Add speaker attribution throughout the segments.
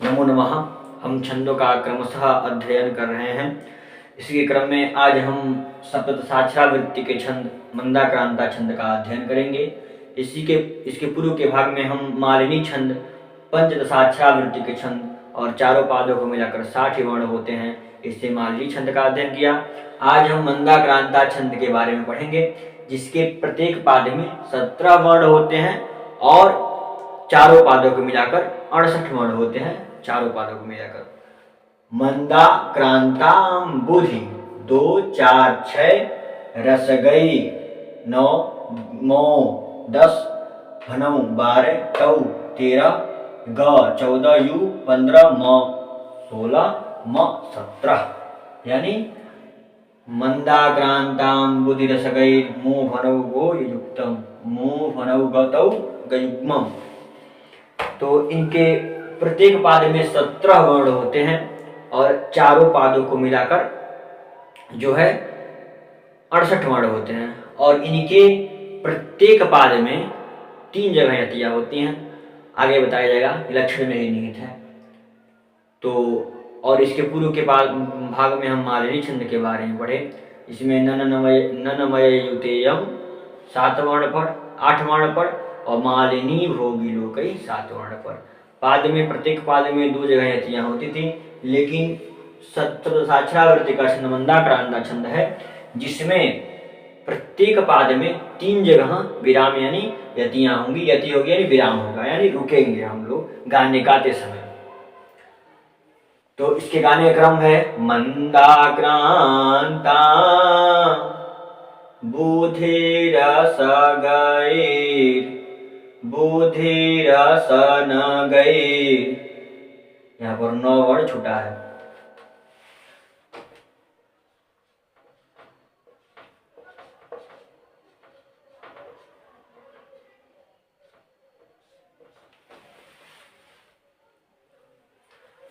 Speaker 1: नमो नमः। हम छंदों का क्रमशः अध्ययन कर रहे हैं। इसी क्रम में आज हम सप्तत साक्षरावृत्ति के छंद मंदाक्रांता छंद का अध्ययन करेंगे। इसके पूर्व के भाग में हम मालिनी छंद, पंचदशाक्षरावृत्ति के छंद और चारों पादों को मिलाकर 60 वर्ण होते हैं, इससे मालिनी छंद का अध्ययन किया। आज हम मंदाक्रांता छंद के बारे में पढ़ेंगे, जिसके प्रत्येक पाद में 17 वर्ण होते हैं और चारों पादों को मिलाकर 68 वर्ण होते हैं। चारों पादों को मिलाकर मंदाक्रांतां बुधि 2 4 6 रसगई 9 मो 10 भनौ 12 टौ 13 ग 14 यु 15 म 16 म 17। यानी मंदाक्रांतां बुधि रसगई मो भनौ गो युक्तम मो भनौ गतौ गयुग्मम्। तो इनके प्रत्येक पाद में 17 वर्ण होते हैं और चारों पादों को मिलाकर जो है 68 वर्ण होते हैं और इनके प्रत्येक पाद में 3 जगह यतियां होती हैं। आगे बताया जाएगा, लक्षण में ही निहित है। तो और इसके पूर्व के भाग में हम मालिनी छंद के बारे में पढ़े। इसमें ननमय युतेयम 7 वर्ण पर, 8 वर्ण पर और मालिनी भोगी लोकई 7 वर्ण पर। पाद में प्रत्येक पाद में 2 जगह यतियां होती थी, लेकिन सप्तसाक्षरावृत्ति का छंद मंदाक्रांता छंद है, जिसमें प्रत्येक पाद में 3 जगह विराम यानी यतियां होंगी। यति होगी यानी विराम होगा, यानी रुकेंगे हम लोग गाने गाते समय। तो इसके गाने का क्रम है मंदाक्रांता बुधि रसगैर बुधि रसन गैर। यहाँ पर 9 वर्ण छूटा है।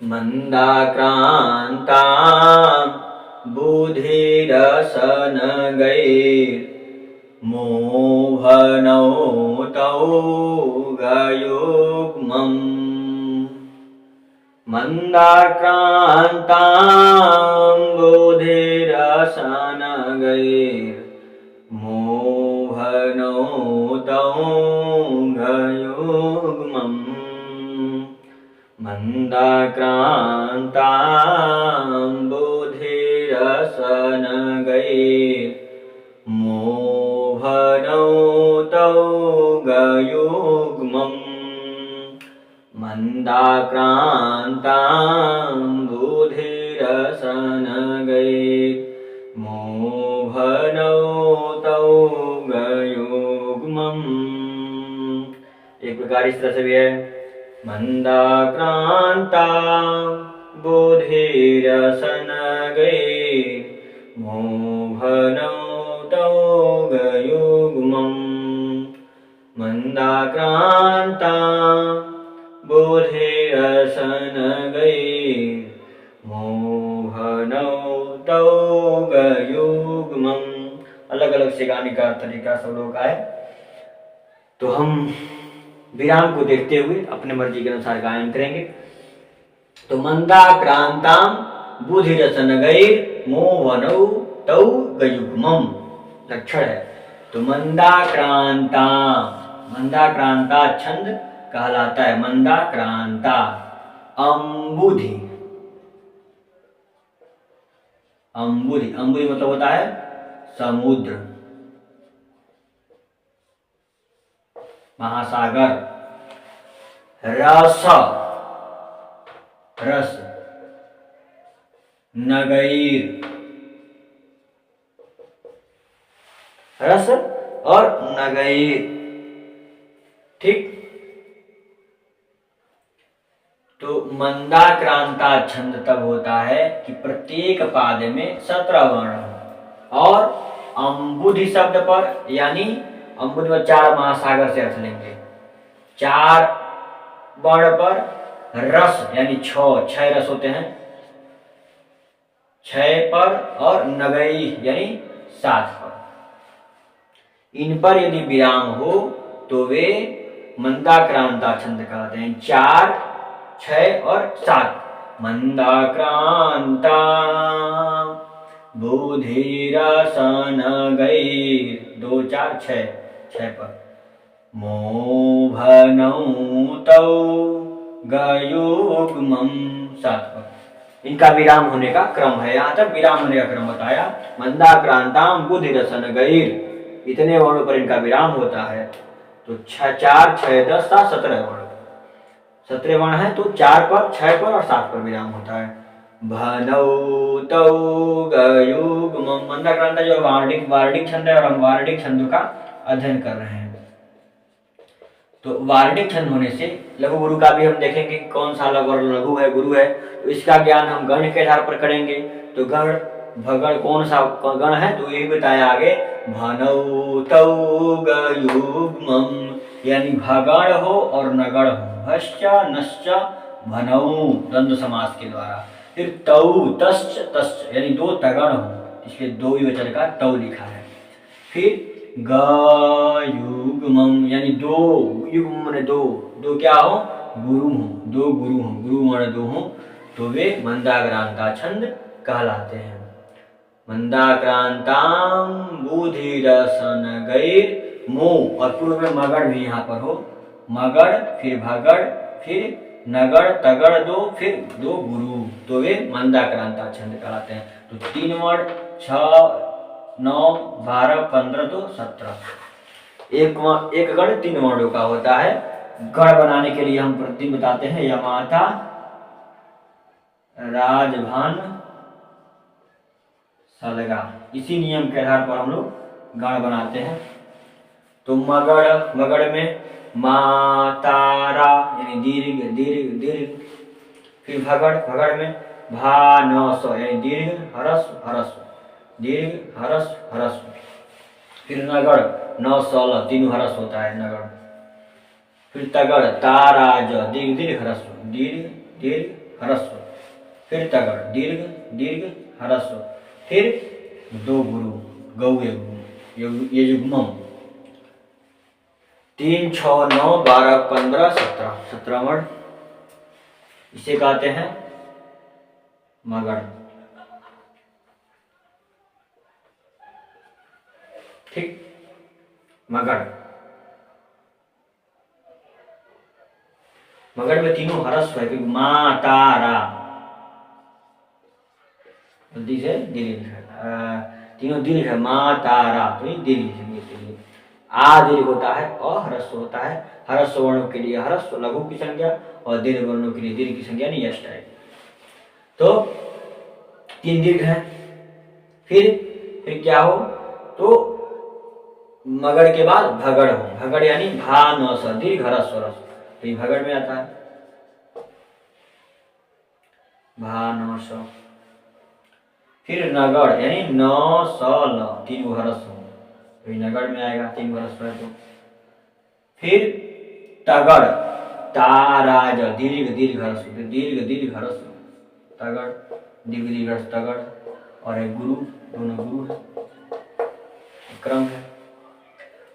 Speaker 1: मंदाक्रांता बुधि रसन गैर मोहनौ तौ गयुग्मम्। मंदाक्रांतां बुधि रसन गैर मोहनौ तौ गयुग्मम्। मंदाक्रांतां बुधि रसन गैर मोहनौ तौ गयुग्मम्। मंदाक्रांतां बुधि रसन गैर मोहनौ तौ गयुग्मम्। एक प्रकार इस तरह से भी है, मंदाक्रांता बुधि रसन गैर मोहनौ तौ गयुग्मम्। मंदाक्रांता बुधि रसन गैर मोहनौ तौ गयुग्मम्। अलग अलग से गाने का तरीका सब लोगों का है। तो हम विराम को देखते हुए अपने मर्जी के अनुसार गायन करेंगे। तो मंदाक्रांतां बुधि रसन गैर मोहनौ तौ गयुग्मम् लक्षण है। तो मंदाक्रांता छंद कहलाता है मंदाक्रांता। अंबुधि मतलब होता है समुद्र, महासागर। रस नगैर, रस और नगैर, ठीक। तो मंदाक्रांता छंद तब होता है कि प्रत्येक पाद में 17 वर्ण हो और अंबुधि शब्द पर, यानी अंबुधि में 4 महासागर से अर्थ लेंगे। 4 वर्ण पर रस यानी 6 रस होते हैं 6 पर और नगई यानी 7 पर। इन पर यदि विराम हो तो वे मंदाक्रांता छंद कहते हैं। 4 6 और 7। मंदाक्रांता बुधिरसन गैर 2 4 6 6 पर। मोभनौ तौ गयुग्मं 7 पर। इनका विराम होने का क्रम है। यहाँ तक विराम होने का क्रम बताया। मंदाक्रांताम बुधिरसन गैर, इतने वर्णों पर इनका विराम होता है। तो 4 6 10 7 17 वर्ण, 17 वर्ण है। तो 4 पर 6 पर और 7 पर विराम होता है। भनौ तौ गयुग्मं, मंदाक्रांता जो वार्णिक छंद है और हम वार्णिक छंदों का अध्ययन कर रहे हैं। तो वार्णिक छंद होने से लघु गुरु का भी हम देखेंगे कौन सा लघु है गुरु है, तो इसका ज्ञान हम गण के आधार पर करेंगे। तो गण भगण कौन सा गण है, तो यही बताया आगे। भनौ तौ गयुग्मं, यानी भगण हो और नगण हो। हश्च नश्च भनौ द्वंद्व समास के द्वारा। फिर तौ तश्च तश्च, यानी 2 तगण हो, इसलिए 2 वचन का तौ लिखा है। फिर गयुग्मं, यानी 2 युग्म माने 2 क्या हो, गुरु हो, 2 गुरु हो, गुरु माने 2 हो, तो वे मंदाक्रांता छंद कहलाते हैं। मंदाक्रांताम बुधिरसन गैर मो, और पूर्व में मगड़ भी यहाँ पर हो। मगड़ फिर भगड़ फिर नगड़ तगड़ 2 फिर 2 गुरु, तो वे मंदाक्रांता छंद कहलाते हैं। तो 3 वर्ण 6 9 12 15 तो 17। एक गण 3 वर्णों का होता है। गण बनाने के लिए हम प्रतिदिन बताते हैं यमाता राजभान सलगा, इसी नियम के आधार पर हम लोग गण बनाते हैं। तो मगड़ में मातारा, यानी दीर्घ दीर्घ दीर्घ। फिर भगड़ में भा न स, यानी दीर्घ हरस्व हरस्व, दीर्घ हरस्व हरस्व। फिर नगड़ न सल, 3 हरस्व होता है नगड़। फिर तगड़ तारा ज, दीर्घ दीर्घ हरस्व, दीर्घ दीर्घ हरस्व। फिर तगड़ दीर्घ दीर्घ हरस्व। फिर 2 गुरु गौ यजुग्मम। 3 6 9 12 15 17 वर्ण, इसे कहते हैं मगड़। ठीक, मगड़ में 3 हरस्व है। माँ तारा, जल्दी से दीर्घ है, 3 दीर्घ है। माँ तारा, तो ये दीर्घ है। आ दीर्घ होता है, अहरस्व होता है। हरस्व वर्णों के लिए हरस्व लघु की संज्ञा और दीर्घ वर्णों के लिए दीर्घ की संज्ञा नहीं यश है। तो 3 दीर्घ है। फिर क्या हो, तो मगड़ के बाद भगड़ हो। भगड़ यानी भा न स, दीर्घ हरस्व रस्व, तो ये भगड़ में आता है। भा न स। फिर नगड़ यानी न स ल, 3 हरस्व, तो ये नगड़ में आएगा, 3 हरस्व है। तो फिर तगड़ ताराज, दीर्घ दीर्घ हरस्व, दीर्घ दीर्घ हरस्व तगड़, दीर्घ दीर्घ हरस्व तगड़। और एक गुरु, दोनों गुरु है, क्रम है।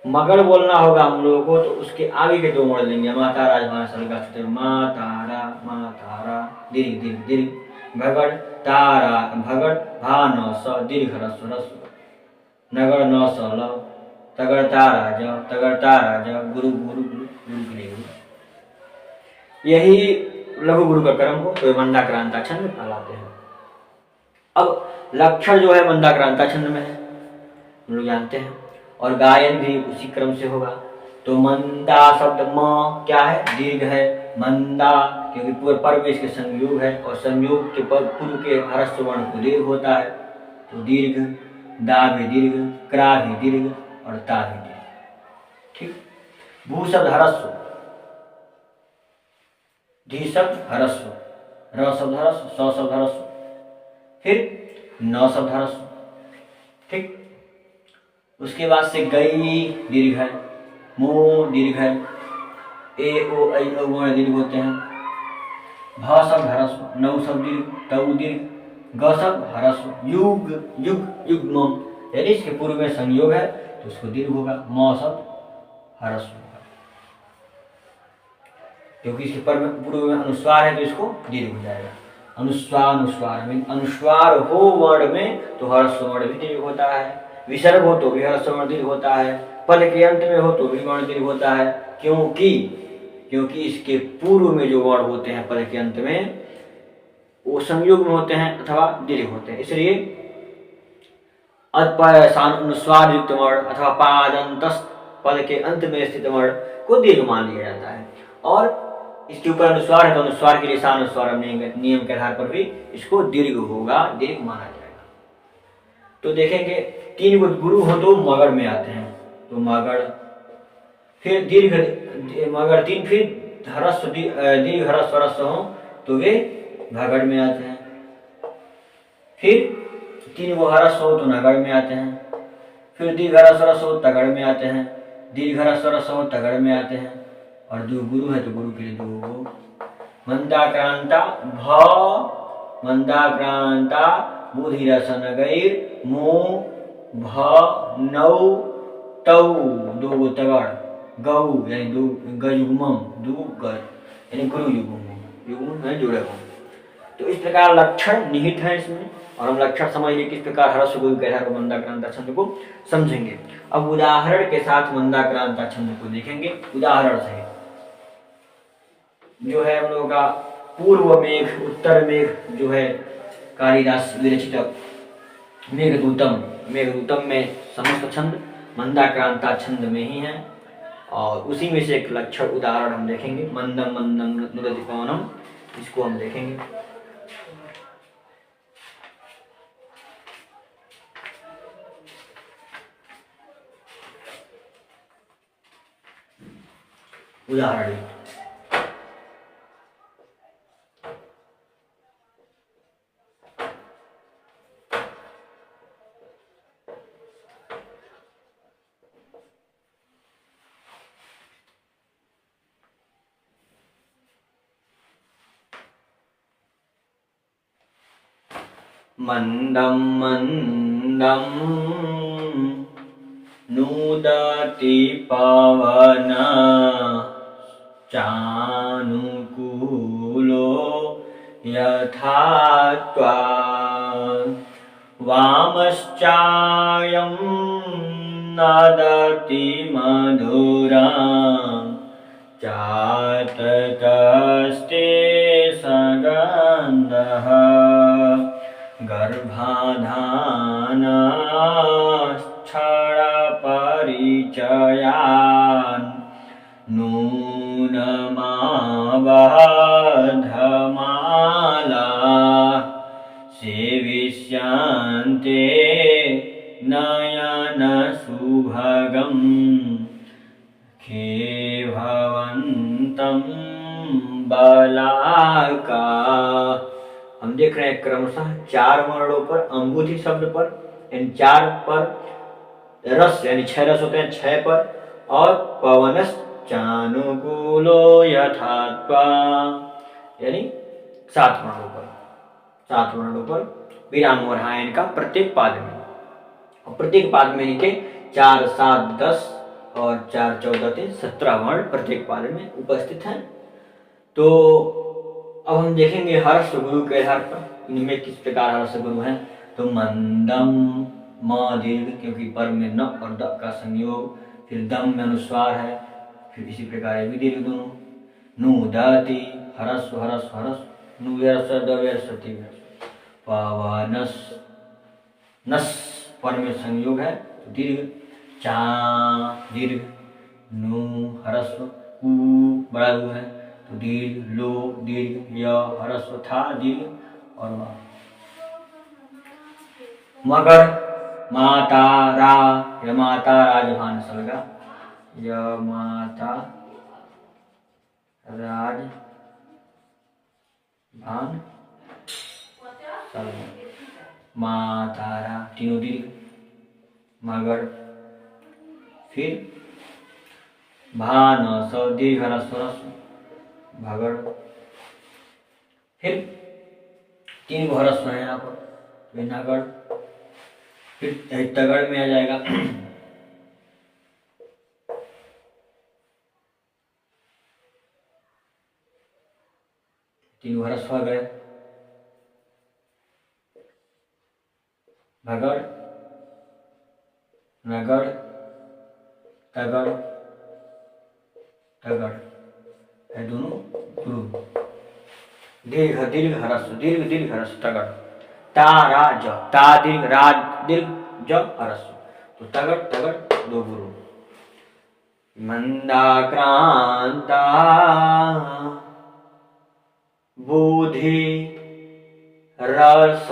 Speaker 1: मगड़ बोलना होगा हम लोगों को, तो उसके आगे के 2 वर्ण लेंगे। माता राजभान सलगा, माँ तारा दीर्घ दीर्घ दीर्घ। भगड़ तारा भगड़ भा न स, दीर्घ हरस्व रस्व। नगड़ न स ल, तगड़ तारा ज, गुरु गुरु गुरु गुरु के लिए गुरु। यही लघु गुरु का क्रम हो, तो मंदाक्रांता छंद कहलाते हैं। अब लक्षण जो है मंदाक्रांता छंद में है, हम लोग जानते हैं, और गायन भी उसी क्रम से होगा। तो मंदा शब्द म क्या है, दीर्घ है। मंदा क्योंकि पूरे पर्व इसके संयोग है, और संयोग के पूर्व के हरस्व वर्ण को दीर्घ होता है, तो दीर्घ। दा भी दीर्घ, क्रा भी दीर्घ और ता भी दीर्घ। ठीक। भू शब्द हरस्व, धी शब्द हरस्व, र शब्द हरस्व, स शब्द हरस्व, फिर न शब्द हरस्व। ठीक। उसके बाद से गई दीर्घ है, मो दीर्घ है, ए ओ ऐ औ वर्ण दीर्घ होते हैं। भ शब्द हरस्व, नौ शब्द दीर्घ, तौ दीर्घ, ग शब्द हरस्व, युग युग युग्मम, यानी इसके पूर्व में संयोग है तो उसको दीर्घ होगा। म शब्द हरस्व होगा। क्योंकि इसके पर में पूर्व में अनुस्वार है तो इसको दीर्घ हो जाएगा। अनुस्वार अनुस्वार मीन अनुस्वार हो वर्ण में तो ह्रस्व वर्ण भी दीर्घ होता है, विसर्ग हो तो भी ह्रस्व वर्ण दीर्घ होता है, पद के अंत में हो तो भी वर्ण दीर्घ होता है। क्योंकि इसके पूर्व में जो वर्ण होते हैं पद के अंत में वो संयोग में होते हैं अथवा दीर्घ होते हैं, इसलिए अनुस्वार युक्त वर्ण अथवा पादंतस्थ पद के अंत में स्थित वर्ण को दीर्घ मान लिया जाता है। और इसके ऊपर अनुस्वार है तो अनुस्वार के लिए अनुस्वार नियम के आधार पर भी इसको दीर्घ होगा, दीर्घ माना जाएगा। तो देखेंगे 3 गुरु हो तो मगड़ में आते हैं, तो मगड़, फिर दीर्घ मगड़ 3, फिर ह्रस्व दीर्घ ह्रस्व ह्रस्व हो तो वे भगड़ में आते हैं, फिर 3 वो ह्रस्व हो तो नगड़ में आते हैं, फिर दीर्घ ह्रस्व ह्रस्व हो तगड़ में आते हैं, दीर्घ ह्रस्व ह्रस्व हो तगड़ में आते हैं। और जो गुरु है तो गुरु के लिए 2 मंदाक्रांता मंदाक्रांता बुधिरसन गैर मो भ नौ तौ 2 तगड़ गौ यानी 2 गयुग्मम 2 ग यानी गुरु युग्म में जुड़े हों। तो इस प्रकार लक्षण निहित है इसमें, और हम लक्षण समझ लिए किस प्रकार ह्रस्व गुरु के आधार पर मंदाक्रांता छंद को समझेंगे। अब उदाहरण के साथ मंदाक्रांता छंद को देखेंगे। उदाहरण से जो है हम लोगों का पूर्व मेघ उत्तर मेघ जो है कालिदास विरचित मेघदूतम में समस्त छंद मंदाक्रांता छंद में ही है, और उसी में से एक लक्षण उदाहरण हम देखेंगे। मंदम मंदम नुदति पवनम, इसको हम देखेंगे। उदाहरण मंदम मंदम नूदति पवन चानुकूलो यथा त्वां वामश्चायं नदति मधुरां चातकस्ते सगन्धः गर्भाधानक्षरपरिचयान् नूनमावधमाला सेविष्यन्ते नयनसुभगं खेभवन्तं बलाका। हम देख रहे हैं क्रमशः 4 वर्णों पर अंबुधि शब्द पर, इन 4 पर रस यानी 6 रस होते हैं, 6 पर, और पवनस चानुकूलो यथात्वा यानी 7 वर्णों पर विराम हो रहा है इनका प्रत्येक पाद में, और प्रत्येक पाद में इनके 4, 7, 10 और 4, 14, 3, 17 वर्ण प्रत्येक पाद में उपस्थित हैं। तो अब हम देखेंगे हर्ष गुरु के आधार पर इनमें किस प्रकार हर्ष गुरु है। तो मंदम म दीर्घ, क्योंकि पर में न और द का संयोग, फिर दम में अनुस्वार है, फिर इसी प्रकार ये भी दीर्घ दोनों। नूदति हरस्व हरस्व हरस्व नुयर्स दव्यर्सति पवनस नस पर में संयोग है तो दीर्घ, चा दीर्घ, नु हरस्व उ बड़ा उ है तो दीर्घ, लो दीर्घ, य ह्रस्व था दीर्घ, और मगर माता रा य माता राजभान सलगा, य माता राजभान सलगा, माता रा तीनों दीर्घ, मगर, फिर भान स दीर्घ ह्रस्व भगड़, फिर 3 गो ह्रस्व है यहाँ पर, नगड़, फिर तगड़ में आ जाएगा तीन ह्रस्व गए, भगड़, नगड़, तगड़, तगड़ है दोनों गुरु। दीर्घ दीर्घ ह्रस्व, दीर्घ दीर्घ ह्रस्व, तगड़। ता रा ज, ता दीर्घ, रा दीर्घ, ज ह्रस्व, तो तगड़ तगड़ दो गुरु। मंदाक्रांता बुद्धि रस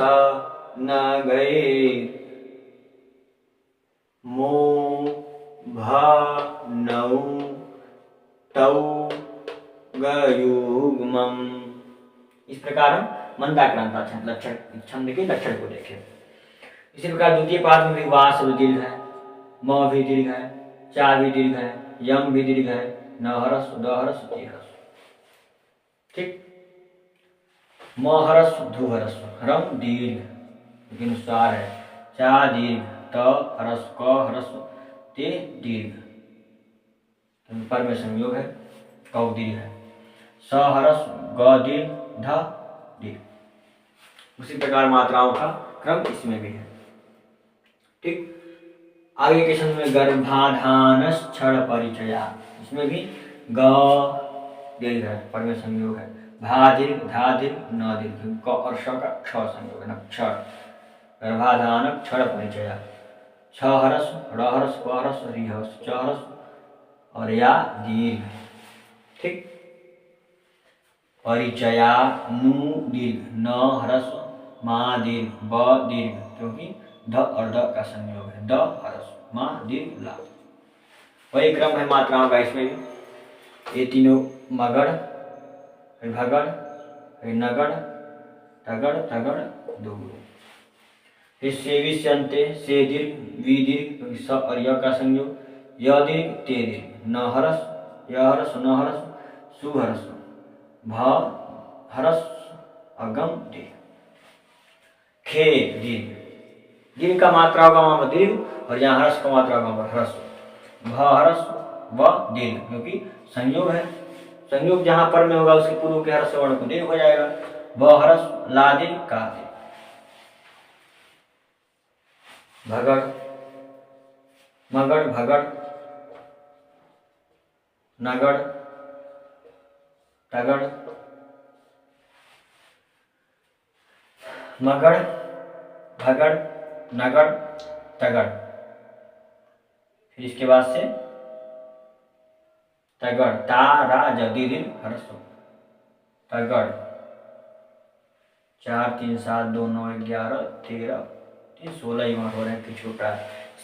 Speaker 1: न गए, मोह नौ तौ गयुग्मम्। इस प्रकार हम मंदाक्रांता लक्षण छंद के लक्षण को देखें। इसी प्रकार द्वितीय पाद में भी वा शब्द दीर्घ है, म भी दीर्घ है, चा भी दीर्घ है, यम भी दीर्घ है, न ह्रस्व, द ह्रस्व, ती ह्रस्व। ठीक। म ह्रस्व, धु ह्रस्व, ह्रम दीर्घ लेकिन सार है, चा दीर्घ, त ह्रस्व, क ह्रस्व, ते दीर्घ, पर में संयोग है, कौ दीर्घ है, स ह्रस्व, ग दीर्घ, ध दीर्घ। उसी प्रकार मात्राओं का क्रम इसमें भी है। ठीक। आगे के छंद में गर्भाधानस क्षण परिचया, इसमें भी ग दीर्घ है, पर में संयोग है, भा दीर्घ, धा दीर्घ, न दीर्घ, क और श का क्ष संयोग है, क्षण। गर्भाधान क्षण परिचया, छ ह्रस्व, ड़ ह्रस्व, क ह्रस्व, रि ह्रस्व, च ह्रस्व और या दीर्घ। ठीक। परिचया नु दीर्घ, न ह्रस्व, मा दीर्घ, ब दीर्घ, क्योंकि ध और द का संयोग है, द ह्रस्व, मा दीर्घ, ला। वही क्रम है मात्राओं का इसमें भी। ये तीनों मगड़, भगड़, नगड़, तगड़, तगड़, दो गुरु। फिर सेविष्यन्ते, से दीर्घ, वी दीर्घ, क्योंकि स और य का संयोग, य दीर्घ, ते दीर्घ, न ह्रस्व, य ह्रस्व, न ह्रस्व, सु ह्रस्व, भ ह्रस्व, अगम दीर्घ। खे दीर्घ, दीर्घ का मात्राओं का वहां पर दीर्घ और यहाँ ह्रस्व का मात्रा का ह्रस्व, भ ह्रस्व, व दीर्घ, क्योंकि संयोग है, संयोग जहां पर में होगा उसके पूर्व के ह्रस्व वर्ण को दीर्घ हो जाएगा, ब ह्रस्व, ला दीर्घ, का दीर्घ। भगड़, मगड़, भगड़, नगड़, तगड़, मगड़, भगड़, नगड़, तगड़। फिर इसके बाद से तगड़, ता रा ज दीर्घ ह्रस्व, तगड़, 4 3 7 2 9 11 13 3 16 युवा हो रहे हैं, छोटा।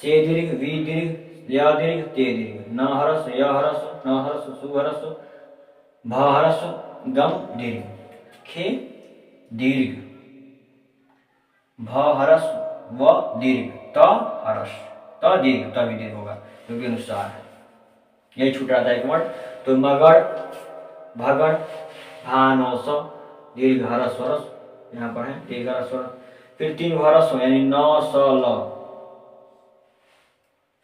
Speaker 1: से दीर्घ, वी दीर्घ, य दीर्घ, ते दीर्घ, न ह्रस्व, य ह्रस्व, न ह्रस्व, सु ह्रस्व, भ ह्रस्व, गम दीर्घ। खे दीर्घ, भ ह्रस्व, व दीर्घ, त ह्रस्व, त दीर्घ, त भी दीर्घ होगा क्योंकि अनुसार है, यही छूट रहा था एक वर्ड। तो मगड़, भगड़, भानौस, दीर्घ ह्रस्व ह्रस्व यहाँ पर है, दीर्घ ह्रस्व। फिर 3 ह्रस्व यानी न स ल,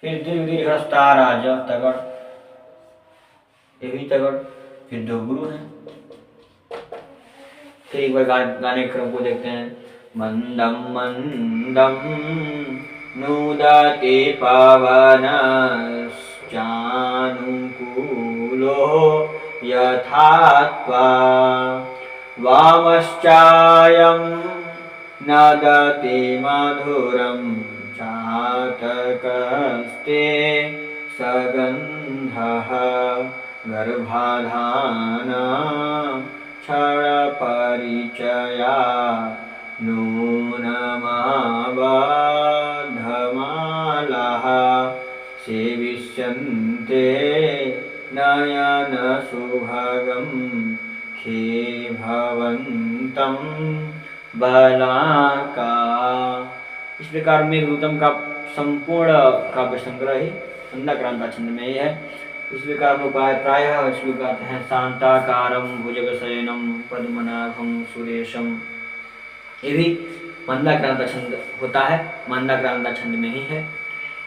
Speaker 1: फिर दीर्घ दीर्घ ह्रस्व तारा ज, तगड़, ये भी तगड़। फिर 2 गुरु हैं। फिर एक बार गाने के क्रम को देखते हैं। मंदम मंदम नुदते पवनश्चानुकूलो यथात्वा, वामश्चायं नदते मधुरं चातकस्ते सगन्धः, गर्भाधान क्षणपरिचया नूनमाबद्धमालाः, सेविष्यन्ते नयनसुभगं खे भवन्तं बलाका। इस प्रकार मेघदूतम का संपूर्ण काव्य संग्रह ही मंदाक्रांता छंद में ही है। इस प्रकार हम लोग प्रायः इसमें गाते हैं शांताकारं भुजगशयनं पद्मनाभं सुरेशम। ये भी मंदाक्रांता छंद होता है, मंदाक्रांता छंद में ही है।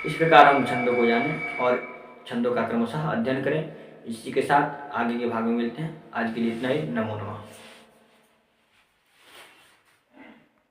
Speaker 1: इस प्रकार हम छंदों को जानें और छंदों का क्रमशः अध्ययन करें। इसी के साथ आगे के भाग में मिलते हैं। आज के लिए इतना ही। नमो नमः।